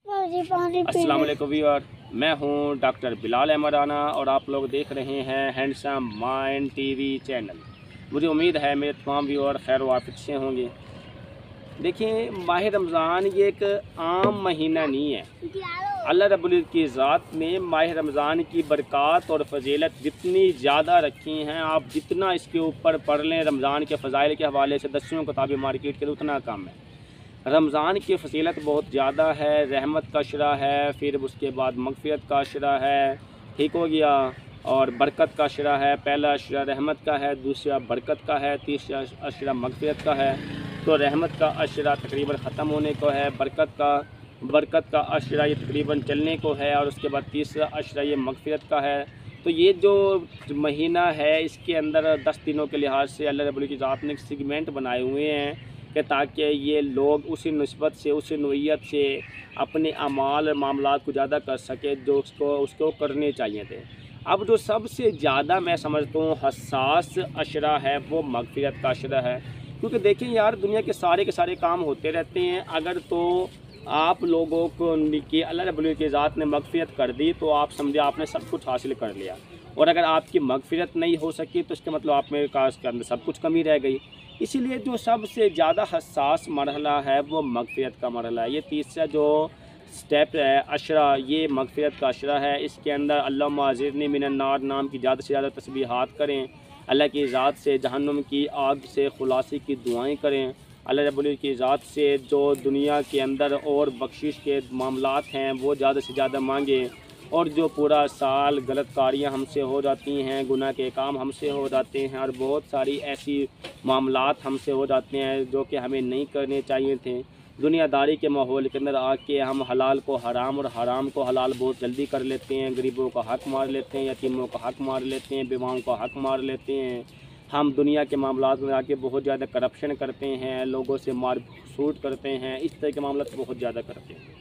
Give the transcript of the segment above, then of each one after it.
अस्सलाम वालेकुम व्यूअर, मैं हूं डॉक्टर बिलाल अहमद राना और आप लोग देख रहे हैं हैंडसम माइंड टीवी चैनल। मुझे उम्मीद है मेरे तमाम व्यूअर खैर वाफिक से होंगे। देखिए, माह रमज़ान ये एक आम महीना नहीं है। अल्लाह रब्बुल इज़्ज़त की ज़ात ने माह रमज़ान की बरक़ात और फजीलत जितनी ज़्यादा रखी हैं, आप जितना इसके ऊपर पढ़ लें रमज़ान के फ़ज़ाइल के हवाले से दसियों किताबें मार्केट के लिए उतना कम है। रमज़ान की फजीलत बहुत ज़्यादा है, रहमत का अशरा है, फिर उसके बाद मग़फ़िरत का अशरा है, ठीक हो गया, और बरकत का अशरा है। पहला अशरा रहमत का है, दूसरा बरकत का है, तीसरा अशरा मग़फ़िरत का है। तो रहमत का अशरा तकरीबन ख़त्म होने को है, बरकत का अशरा ये तकरीबन चलने को है, और उसके बाद तीसरा अशरा ये मग़फ़िरत का है। तो ये जो महीना है इसके अंदर 10 दिनों के लिहाज से अल्लाह रब्बुल इज़्ज़त ने सेगमेंट बनाए हुए हैं कि ताकि ये लोग उसी निस्बत से, उसी नोयत से अपने अमाल मामलात को ज़्यादा कर सके जो उसको करने चाहिए थे। अब जो सबसे ज़्यादा मैं समझता हूँ हसास अशरा है वो मग़फ़िरत का अशरा है, क्योंकि देखिए यार, दुनिया के सारे काम होते रहते हैं। अगर तो आप लोगों को कि अल्लाह रब्बुल इज़्ज़त ने मग़फ़िरत कर दी तो आप समझे आपने सब कुछ हासिल कर लिया, और अगर आपकी मग़फ़िरत नहीं हो सकी तो इसका मतलब आप में काश के अंदर सब कुछ कमी रह गई। इसीलिए जो सबसे ज़्यादा हसास मरहला है वो मग़फ़िरत का मरहला है। ये तीसरा जो स्टेप है अशरा, ये मग़फ़िरत का अशरा है। इसके अंदर अल्लाहुम्मा अज़िरनी मिनन नार नाम की ज़्यादा से ज़्यादा तस्बीहात करें, अल्लाह की ज़ात से जहन्नुम की आग से खुलासी की दुआएं करें, अल्लाह रब्बुल की ज़ात से जो दुनिया के अंदर और बख्शिश के मामलात हैं वो ज़्यादा से ज़्यादा मांगें, और जो पूरा साल गलत कारियाँ हमसे हो जाती हैं, गुनाह के काम हमसे हो जाते हैं, और बहुत सारी ऐसी मामलात हमसे हो जाते हैं जो कि हमें नहीं करने चाहिए थे। दुनियादारी के माहौल के अंदर आके हम हलाल को हराम और हराम को हलाल बहुत जल्दी कर लेते हैं, गरीबों का हक़ मार लेते हैं, यतीमों का हक़ मार लेते हैं, बेवाओं का हक़ मार लेते हैं। हम दुनिया के मामलात में आके बहुत ज़्यादा करप्शन करते हैं, लोगों से मार सूट करते हैं, इस तरह के मामला बहुत ज़्यादा करते हैं।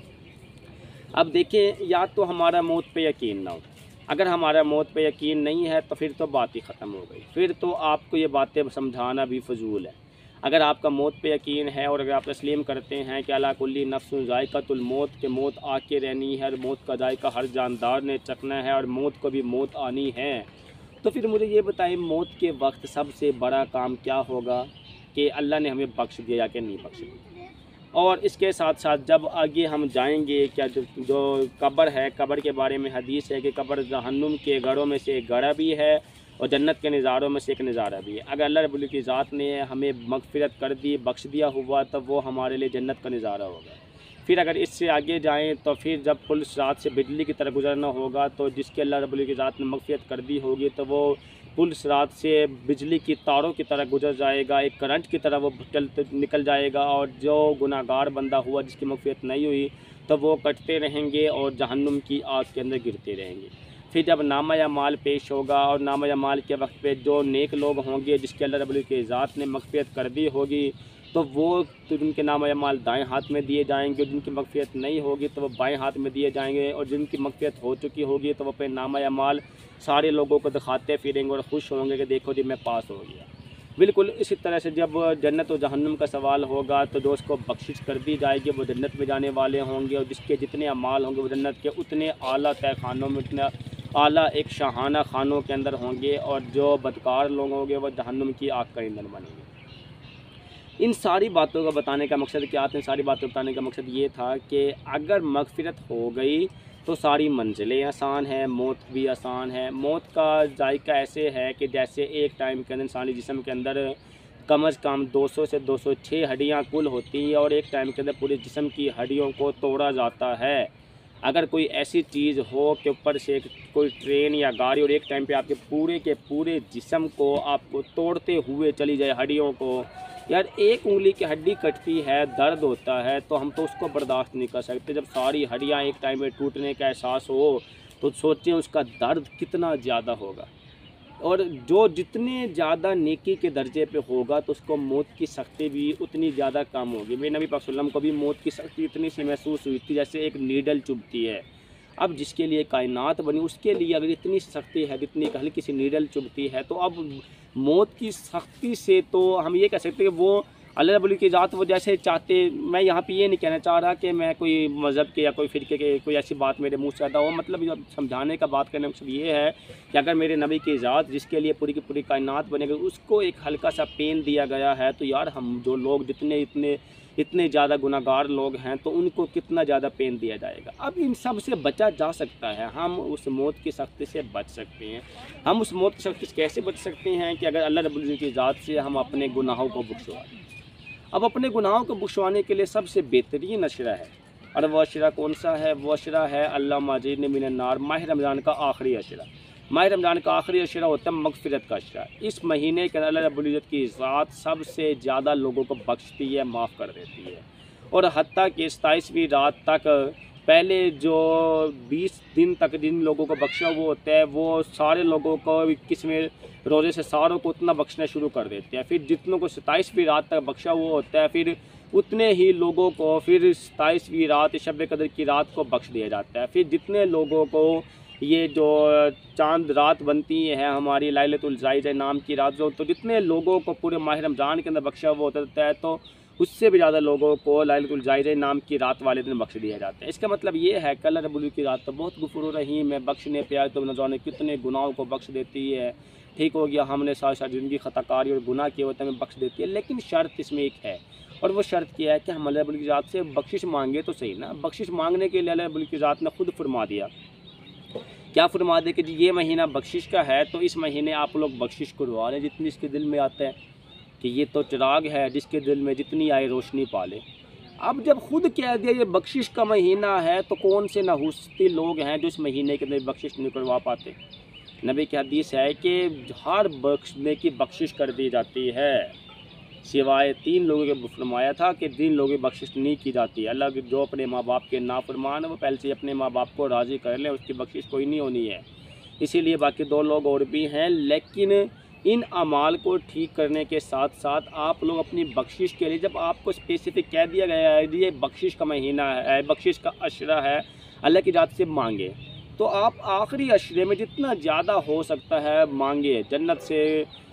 अब देखिए, या तो हमारा मौत पे यकीन ना हो। अगर हमारा मौत पे यकीन नहीं है तो फिर तो बात ही ख़त्म हो गई, फिर तो आपको ये बातें समझाना भी फ़जूल है। अगर आपका मौत पे यकीन है और अगर आप तस्लीम करते हैं कि अला कुल्ली नफ्सुन ज़ायक़तुल मौत, के मौत आके रहनी है और मौत का जायका हर जानदार ने चखना है और मौत को भी मौत आनी है, तो फिर मुझे ये बताएं, मौत के वक्त सबसे बड़ा काम क्या होगा कि अल्लाह ने हमें बख्श दिया या कि नहीं बख्श दिया। और इसके साथ साथ जब आगे हम जाएंगे, क्या जो कब्र है, कब्र के बारे में हदीस है कि कब्र जहन्नुम के गढ़ों में से एक गढ़ा भी है और जन्नत के नज़ारों में से एक नज़ारा भी है। अगर अल्लाह रब्बुल की ज़ात ने हमें मग़फ़िरत कर दी, बख्श दिया हुआ, तब वो हमारे लिए जन्नत का नज़ारा होगा। फिर अगर इससे आगे जाएँ तो फिर जब पुल सिरात से बिजली की तरह गुजरना होगा, तो जिसके अल्लाह रब्बुल की ज़ात ने मग़फ़िरत कर दी होगी तो वो पुल सिरात से बिजली की तारों की तरह गुजर जाएगा, एक करंट की तरह वो निकल जाएगा, और जो गुनाहगार बंदा हुआ जिसकी मग़फ़िरत नहीं हुई तो वो कटते रहेंगे और जहन्नुम की आग के अंदर गिरते रहेंगे। फिर जब नामा या माल पेश होगा, और नामा या माल के वक्त पे जो नेक लोग होंगे जिसके अल्लाह रब्बुल की ज़ात ने मग़फ़िरत कर दी होगी, तो वो तो जिनके नामा या माल दाएँ हाथ में दिए जाएंगे, और जिनकी मग़फ़िरत नहीं होगी तो वो बाएँ हाथ में दिए जाएंगे, और जिनकी मग़फ़िरत हो चुकी होगी तो वो अपने नामा या माल सारे लोगों को दिखाते फिरेंगे और खुश होंगे कि देखो जी, मैं पास हो गया। बिल्कुल इसी तरह से जब जन्नत और जहन्नुम का सवाल होगा तो जो उसको बख्शिश कर दी जाएगी वो जन्नत में जाने वाले होंगे, और जिसके जितने अमाल होंगे वो जन्नत के उतने आला तय खानों में, उतने आला एक शाहाना खानों के अंदर होंगे, और जो बदकार लोग होंगे वो जहन्नुम की आग का ईंधन बनेंगे। इन सारी बातों का बताने का मकसद क्या था? इन सारी बातें बताने का मकसद ये था कि अगर मग़फ़िरत हो गई तो सारी मंजिलें आसान हैं, मौत भी आसान है। मौत का जायका ऐसे है कि जैसे एक टाइम के अंदर इंसानी जिस्म के अंदर कम अज़ कम 200 से 206 हड्डियाँ कुल होती हैं, और एक टाइम के अंदर पूरे जिस्म की हड्डियों को तोड़ा जाता है। अगर कोई ऐसी चीज़ हो कि ऊपर से कोई ट्रेन या गाड़ी और एक टाइम पे आपके पूरे के पूरे जिस्म को आपको तोड़ते हुए चली जाए हड्डियों को, यार एक उंगली की हड्डी कटती है, दर्द होता है, तो हम तो उसको बर्दाश्त नहीं कर सकते। जब सारी हड्डियाँ एक टाइम में टूटने का एहसास हो तो सोचें उसका दर्द कितना ज़्यादा होगा। और जो जितने ज़्यादा नेकी के दर्जे पे होगा तो उसको मौत की सख्ती भी उतनी ज़्यादा कम होगी। मेरे नबी पाक सल्लल्लाहु अलैहि वसल्लम को भी मौत की सख्ती इतनी सी महसूस हुई थी जैसे एक नीडल चुभती है। अब जिसके लिए कायनात बनी उसके लिए अगर इतनी सख्ती है, जितनी एक हल्की सी नीडल चुभती है, तो अब मौत की सख्ती से तो हम ये कह सकते हैं कि वो अल्लाह रब्बुल की ज़ात वो जैसे चाहते, मैं यहाँ पे ये नहीं कहना चाह रहा कि मैं कोई मज़हब के या कोई फ़िरके के कोई ऐसी बात मेरे मुँह से आता हो, मतलब ये समझाने का बात करने का मतलब ये है कि अगर मेरे नबी की ज़ात जिसके लिए पूरी की पूरी कायनात बनेगी उसको एक हल्का सा पेन दिया गया है, तो यार हम जो लोग जितने इतने ज़्यादा गुनाहगार लोग हैं तो उनको कितना ज़्यादा पेन दिया जाएगा। अब इन सब से बचा जा सकता है, हम उस मौत की सख्ती से बच सकते हैं। हम उस मौत की सख्ती से कैसे बच सकते हैं कि अगर अल्लाह रब्बुल इज़्ज़त की ज़ात से हम अपने गुनाहों को बख्शवा दें। अब अपने गुनाहों को बख्शवाने के लिए सबसे बेहतरीन अशरा है, और वह अशरा कौन सा है? वो अशरा है अल्लाहुम्मा अजीरनी मिनन नार, माह रमज़ान का आखिरी अशरा। माह रमज़ान का आखिरी अशरा होता है मग़फ़िरत का अशरा। इस महीने के अल्लाह रब्बुल इज़्ज़त की ज़ात सबसे ज़्यादा लोगों को बख्शती है, माफ़ कर देती है, और हत्ता कि 27वीं रात तक पहले जो 20 दिन तक जिन लोगों को बख्शा वो होता है वो सारे लोगों को 21वें रोज़े से सारों को उतना बख्शना शुरू कर देते हैं। फिर जितनों को 27वीं रात तक बख्शा वो होता है, फिर उतने ही लोगों को फिर 27वीं रात शब कदर की रात को बख्श दिया जाता है। फिर जितने लोगों को ये जो चांद रात बनती है हमारी लैलतुल ज़ाइज़ा नाम की रात, जो तो जितने लोगों को पूरे माह रमज़ान के अंदर बख्शा हुआ होता है तो उससे भी ज़्यादा लोगों को लैलतुल ज़ाइज़ा नाम की रात वाले दिन बख्श दिया जाता है। इसका मतलब ये है कि अल्लाह रब्बुल की रात तो बहुत गफूर रहीम है, बख्शने पे आए तो न जाने कितने गुनाहों को बख्श देती है। ठीक हो गया, हमने सारी सारी ज़िंदगी ख़ताकारी और गुनाह किए होते हैं, हमें बख्श देती है, लेकिन शर्त इसमें एक है, और वो शर्त क्या है कि हम अल्लाह रब्बुल की ज़ात से बख्शिश मांगे तो सही ना। बख्शिश मांगने के लिए अल्लाह रब्बुल की ज़ात ने खुद फरमा दिया, क्या फरमा दे कि जी ये महीना बख्शिश का है, तो इस महीने आप लोग बख्शिश करवा लें जितनी इसके दिल में आता है, कि ये तो चिराग है जिसके दिल में जितनी आए रोशनी पाले। अब जब खुद कह दिया ये बख्शिश का महीना है, तो कौन से नहुस्ती लोग हैं जो इस महीने के अंदर बख्शिश नहीं करवा पाते? नबी की हदीस है कि हर बख्शने की बख्शिश कर दी जाती है, सिवाय 3 लोगों के फरमाया था कि 3 लोगों की बख्शिश नहीं की जाती। अल्लाह के जो अपने माँ बाप के नाफरमान है वो पहले से अपने माँ बाप को राज़ी कर लें, उसकी बख्शिश कोई नहीं होनी है। इसीलिए बाकी 2 लोग और भी हैं, लेकिन इन अमाल को ठीक करने के साथ साथ आप लोग अपनी बख्शिश के लिए, जब आपको स्पेसिफिक कह दिया गया है ये बख्शिश का महीना है, बख्शिश का अशरा है, अल्लाह की ज़ात से मांगे, तो आप आखिरी अशरे में जितना ज़्यादा हो सकता है मांगे। जन्नत से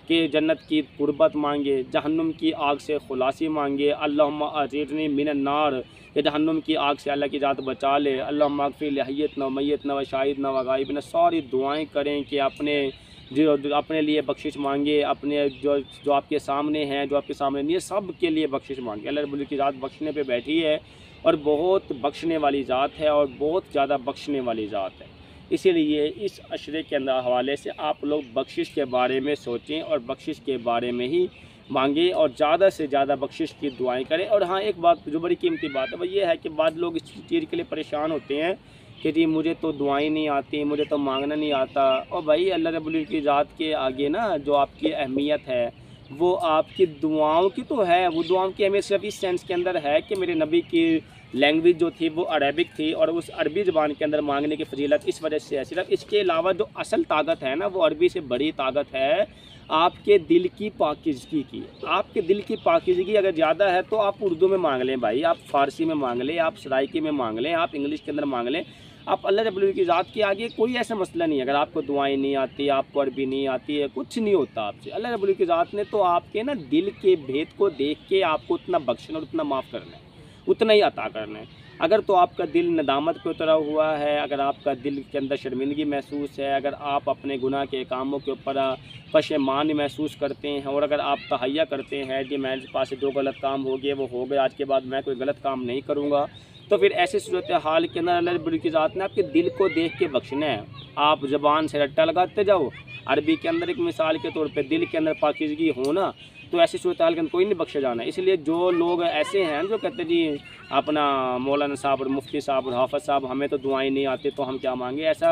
कि जन्नत की कुर्बत मांगे, जहन्नुम की आग से खुलासी मांगे, अल्लाहुम्मा अजीरनी मिनन नार, या जहन्नुम की आग से अल्लाह की ज़ात बचा ले, अल्लाहुम्मा अग़फ़िर लिहय्यतना व मय्यतना व शाहिदना व गायबना, सारी दुआएं करें कि अपने लिए बख्शिश मांगे, अपने जो आपके सामने हैं, जो आपके सामने नहीं है, सब के लिए बख्शिश मांगे। अल्लाह रब्बुल की ज़ात बख्शने पे बैठी है, और बहुत बख्शने वाली ज़ात है, और बहुत ज़्यादा बख्शने वाली ज़ात है। इसीलिए इस अशरे के अंदर हवाले से आप लोग बख्शिश के बारे में सोचें और बख्शिश के बारे में ही मांगें, और ज़्यादा से ज़्यादा बख्शिश की दुआएं करें। और हाँ, एक बात जो बड़ी कीमती बात है वो ये है कि बाद लोग इस चीज़ के लिए परेशान होते हैं कि जी मुझे तो दुआएं नहीं आती, मुझे तो मांगना नहीं आता। और भाई अल्लाह रब्बुल की ज़ात के आगे ना जो आपकी अहमियत है वो आपकी दुआओं की तो है, वो दुआओं की अहमियत सिर्फ इस सेंस के अंदर है कि मेरे नबी की लैंग्वेज जो थी वो अरबिक थी, और उस अरबी ज़बान के अंदर मांगने की फजीलत इस वजह से है। सिर्फ इसके अलावा जो असल ताकत है ना वो अरबी से बड़ी ताकत है आपके दिल की पाकीज़गी की। आपके दिल की पाकीज़गी अगर ज़्यादा है तो आप उर्दू में मांग लें भाई, आप फ़ारसी में मांग लें, आप सराइकी में मांग लें, आप इंग्लिश के अंदर मांग लें, आप अल्लाह रब्बुल की ज़ात के आगे कोई ऐसा मसला नहीं है। अगर आपको दुआएं नहीं आती, आपको अरबी नहीं आती है, कुछ नहीं होता आपसे। अल्लाह रब्बुल की ज़ात ने तो आपके ना दिल के भेद को देख के आपको उतना बख्शना और उतना माफ़ करना है, उतना ही अता करना है। अगर तो आपका दिल नदामत पे उतरा हुआ है, अगर आपका दिल के अंदर शर्मिंदगी महसूस है, अगर आप अपने गुनाह के कामों के ऊपर पशेमानी महसूस करते हैं, और अगर आप तहैया करते हैं कि मेरे पास से जो गलत काम हो गए वो हो गए, आज के बाद मैं कोई गलत काम नहीं करूँगा, तो फिर ऐसे सूरत हाल के अंदर अल्लाह रब्बुल की ज़ात ने आपके दिल को देख के बख्शना है। आप ज़बान से रट्टा लगाते जाओ, अरबी के अंदर एक मिसाल के तौर पे दिल के अंदर पाकीज़गी हो ना, तो ऐसी सूरत हाल के अंदर कोई नहीं बख्शा जाना। इसलिए जो लोग ऐसे हैं जो कहते जी अपना मौलाना साहब और मुफ्ती साहब और हाफ़िज़ साहब हमें तो दुआएं नहीं आती तो हम क्या मांगे, ऐसा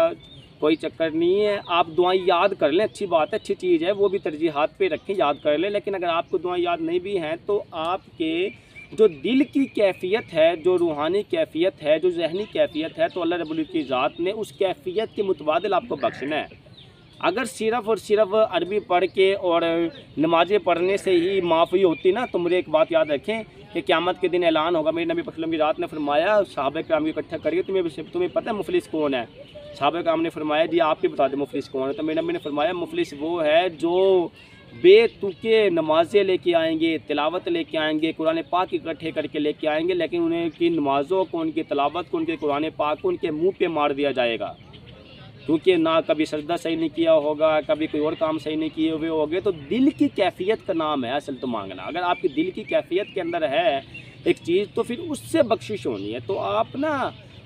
कोई चक्कर नहीं है। आप दुआएं याद कर लें, अच्छी बात है, अच्छी चीज़ है, वो भी तरजीहात पे रखें, याद कर लें। लेकिन अगर आपको दुआएं याद नहीं भी हैं तो आपके जो दिल की कैफियत है, जो रूहानी कैफियत है, जो जहनी कैफियत है, तो अल्लाह रब्बुल की ज़ात ने उस कैफियत के मुतबादिल आपको बख्शना है। अगर सिर्फ़ और सिर्फ अरबी पढ़ के और नमाज़ें पढ़ने से ही माफ़ी होती ना, तो मुझे एक बात याद रखें कि क़यामत के दिन ऐलान होगा। मेरे नबी की रात ने फरमाया सहाबा किराम इकट्ठा करिए, तुम्हें पता है मुफलिस कौन है? सहाबा किराम ने फरमाया जी आप ही बता दें मुफलिस कौन है। तो मेरे नबी ने फरमाया मुफलिस वो है जो बेतुके नमाज़ें लेके आएंगे, तिलावत लेके आएंगे, कुरान पाक इकट्ठे करके लेके आएंगे, लेकिन उन्हें की नमाज़ों को, उनकी तिलावत को, उनके कुरान पाक को उनके मुंह पे मार दिया जाएगा, क्योंकि ना कभी सजदा सही नहीं किया होगा, कभी कोई और काम सही नहीं किए हुए होंगे। तो दिल की कैफियत का नाम है असल तो मांगना। अगर आपकी दिल की कैफियत के अंदर है एक चीज़, तो फिर उससे बख्शिश होनी है। तो आप ना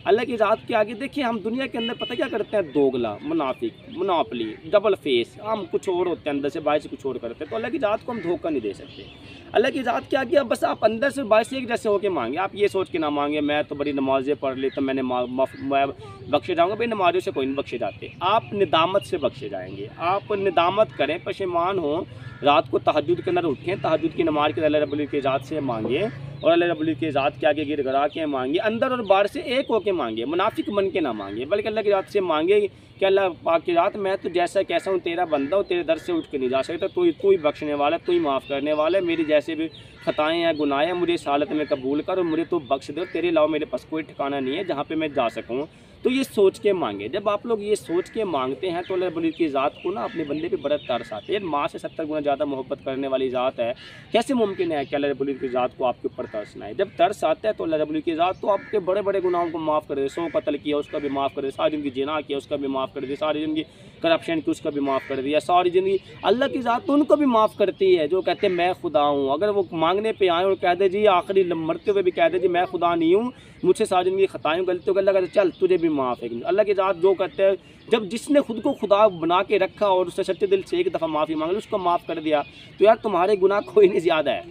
अल्लाह की ज़ात के आगे देखिए, हम दुनिया के अंदर पता क्या करते हैं, दोगला, मुनाफिक, मुनाफली, डबल फेस, हम कुछ और होते हैं, अंदर से बाहर से कुछ और करते हैं। तो अल्लाह की ज़ात को हम धोखा नहीं दे सकते। अल्लाह की ज़ात के आगे बस आप अंदर से बाहर से एक जैसे होके मांगे। आप ये सोच के ना मांगे मैं तो बड़ी नमाज़ें पढ़ ली तो मैंने मैं बख्शे जाऊँगा। भाई नमाज़ों से कोई नहीं बख्शे जाते, आप निदामत से बख्शे जाएंगे। आप निदामत करें, पशेमान हों, रात को तहज्जुद के अंदर उठें, तहज्जुद की नमाज़ के अल्लाह रब्बुल की ज़ात से मांगे और अल्लाह रब्बुल की ज़ात के आगे गिड़गिड़ा के मांगे, अंदर और बाहर से एक होके मांगे, मुनाफिक बन के ना मांगे, बल्कि अल्लाह की ज़ात से मांगे कि अल्लाह पाक की ज़ात मैं तो जैसा कैसा हूँ, तेरा बंदा हूँ, तेरे दर से उठ के नहीं जा सकता, तू ही बख्शने वाला, तू ही माफ़ करने वाला है। मेरी जैसे भी खताएँ हैं, गुनाह हैं, मुझे इस हालत में कबूल कर और मुझे तो बख्श दो, तेरे अलावा मेरे पास कोई ठिकाना नहीं है जहाँ पे मैं जा सकूँ। तो ये सोच के मांगे। जब आप लोग ये सोच के मांगते हैं तो अल्लाह रब्बुल की ज़ात को ना अपने बंदे पे बड़ा तरस आता है। माँ से 70 गुना ज़्यादा मोहब्बत करने वाली ज़ात है, कैसे मुमकिन है कि अल्लाह रब्बुल की ज़ात को आपके ऊपर तरस ना आए। जब तरस आता है तो अल्लाह रब्बुल की ज़ात तो आपके बड़े बड़े गुनाहों को माफ़ कर दे। 100 कत्ल किया उसका भी माफ़ कर दे, सारी ज़िंदगी जिना किया उसका भी माफ़ कर दे, सारी ज़िंदगी करप्शन की उसका भी माफ़ कर दिया, सारी ज़िंदगी अल्लाह की ज़ात तो उनको भी माफ़ करती है जो कहते हैं मैं खुदा हूँ। अगर वो मांगने पे आए और कह दे जी आखिरी मरते हुए भी कह दे जी मैं खुदा नहीं हूँ, मुझसे सारी ज़िंदगी खताएँ गलतियों कर, अल्लाह कहते चल तुझे भी माफ़ है। अल्लाह की ज़ात जो कहते हैं, जब जिसने खुद को खुदा बना के रखा और उससे सच्चे दिल से एक दफ़ा माफ़ी मांग ली, उसको माफ़ कर दिया, तो यार तुम्हारे गुनाह कोई नहीं ज़्यादा है,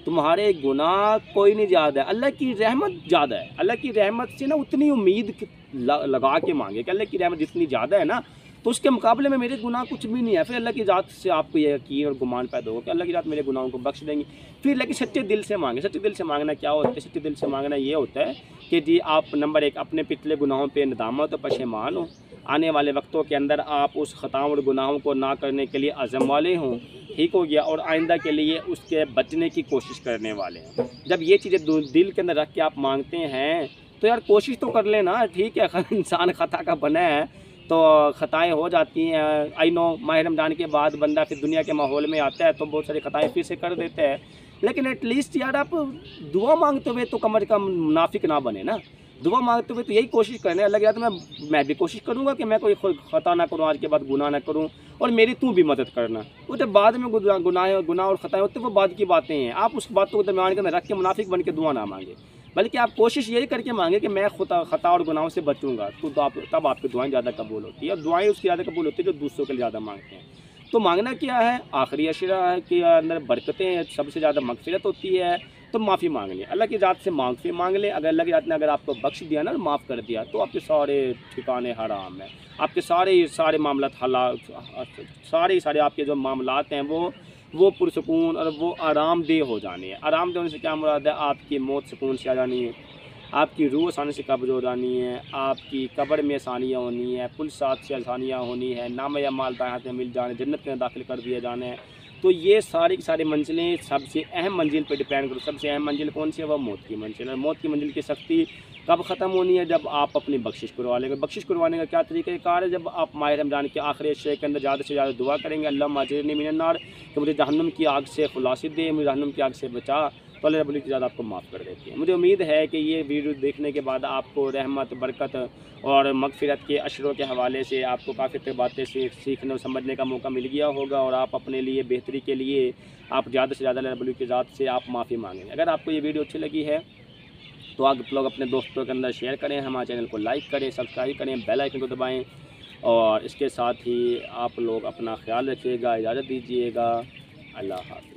तुम्हारे गुनाह कोई नहीं ज़्यादा है, अल्लाह की रहमत ज़्यादा है। अल्लाह की रहमत से ना उतनी उम्मीद लगा के मांगे कि अल्लाह की रहमत जितनी ज़्यादा है ना, तो उसके मुकाबले में मेरे गुनाह कुछ भी नहीं है। फिर अल्लाह की ज़ात से आपको ये यकीन और गुमान पैदा होगा कि अल्लाह की ज़ात मेरे गुनाहों को बख्श देंगी। फिर लेकिन सच्चे दिल से मांगे। सच्चे दिल से मांगना क्या होता है? सच्चे दिल से मांगना ये होता है कि जी आप नंबर 1 अपने पिछले गुनाहों पे नदामत और पशेमान हो, आने वाले वक्तों के अंदर आप उस ख़ताओं और गुनाहों को ना करने के लिए अज़म वाले हों, ठीक हो गया, और आइंदा के लिए उसके बचने की कोशिश करने वाले हैं। जब ये चीज़ें दिल के अंदर रख के आप मांगते हैं तो यार कोशिश तो कर लेना, ठीक है। इंसान ख़ता का बना है तो ख़ताएँ हो जाती हैं। आई नो माह रमज़ान के बाद बंदा फिर दुनिया के माहौल में आता है तो बहुत सारी ख़ताएँ फिर से कर देते हैं, लेकिन एटलीस्ट यार आप दुआ मांगते हुए तो कम से कम मुनाफिक ना बने ना। दुआ मांगते हुए तो यही कोशिश करना है, अल्लाह की याद मैं भी कोशिश करूँगा कि मैं कोई ख़ता ना करूँ, आज के बाद गुनाह ना करूँ, और मेरी तू भी मदद करना। वो जब बाद में गुनाह और ख़ताएँ होते हैं वो बाद की बातें हैं। आप उस बातों को दरमियान के अंदर रख के मुनाफिक बन के दुआ ना मांगे, बल्कि आप कोशिश यही करके मांगे कि मैं ख़ता और गुनाहों से बचूंगा, तो आप तब आपकी दुआएं ज़्यादा कबूल होती है। और दुआएं उसकी ज़्यादा कबूल होती है जो दूसरों के लिए ज़्यादा मांगते हैं। तो मांगना क्या है? आखिरी अशरा के अंदर बरकतें, सबसे ज़्यादा मगफिरत होती है, तो माफ़ी मांग लें, अल्लाह की ज़ात से माफ़ी मांग लें। अगर अल्लाह की ज़ात ने अगर आपको बख्श दिया ना, माफ़ कर दिया, तो आपके सारे ठिकाने हराम हैं, आपके सारे मामला हलाल, सारे आपके जो मामलात हैं वो पुरसकून और वो आरामदेह हो जाने हैं। आरामदेह होने से क्या मुराद है? आपकी मौत सुकून से आ जानी है, आपकी रूह आसानी से कब्ज़ हो जानी है, आपकी कब्र में आसानियाँ होनी है, पुल साथ से आसानियाँ होनी है, नाम या माल दाएं हाथ में मिल जाने, जन्नत में दाखिल कर दिया जाने हैं। तो ये सारी की सारी मंजिलें सबसे अहम मंजिल पर डिपेंड करो। सबसे अहम मंजिल कौन सी है? वह मौत की मंजिल है। मौत की मंजिल की सख्ती कब ख़त्म होनी है? जब आप अपनी बख्शिश करवा लेंगे। बख्शिश करवाने का क्या तरीक़ाकार है? जब आप माह रमज़ान के आखिरी अशरे के अंदर ज़्यादा से ज़्यादा दुआ करेंगे, अल्लाह माजिरनी मिनन नार, कि मुझे जहन्नुम की आग से खुलासी दे, मुझे जहन्नुम की आग से बचा, तो अल्लाह रब्बुल इज़्ज़त आपको माफ़ कर देती है। मुझे उम्मीद है कि ये वीडियो देखने के बाद आपको रहमत, बरकत और मगफ़िरत के अशरों के हवाले से आपको काफ़ी बातें सीखने और समझने का मौका मिल गया होगा, और आप अपने लिए बेहतरी के लिए आप ज़्यादा से ज़्यादा अल्लाह रब्बुल इज़्ज़त से आप माफ़ी मांगें। अगर आपको ये वीडियो अच्छी लगी है तो आप लोग अपने दोस्तों के अंदर शेयर करें, हमारे चैनल को लाइक करें, सब्सक्राइब करें, बेल आइकन को दबाएँ, और इसके साथ ही आप लोग अपना ख्याल रखिएगा। इजाज़त दीजिएगा। अल्लाह हाफ़िज़।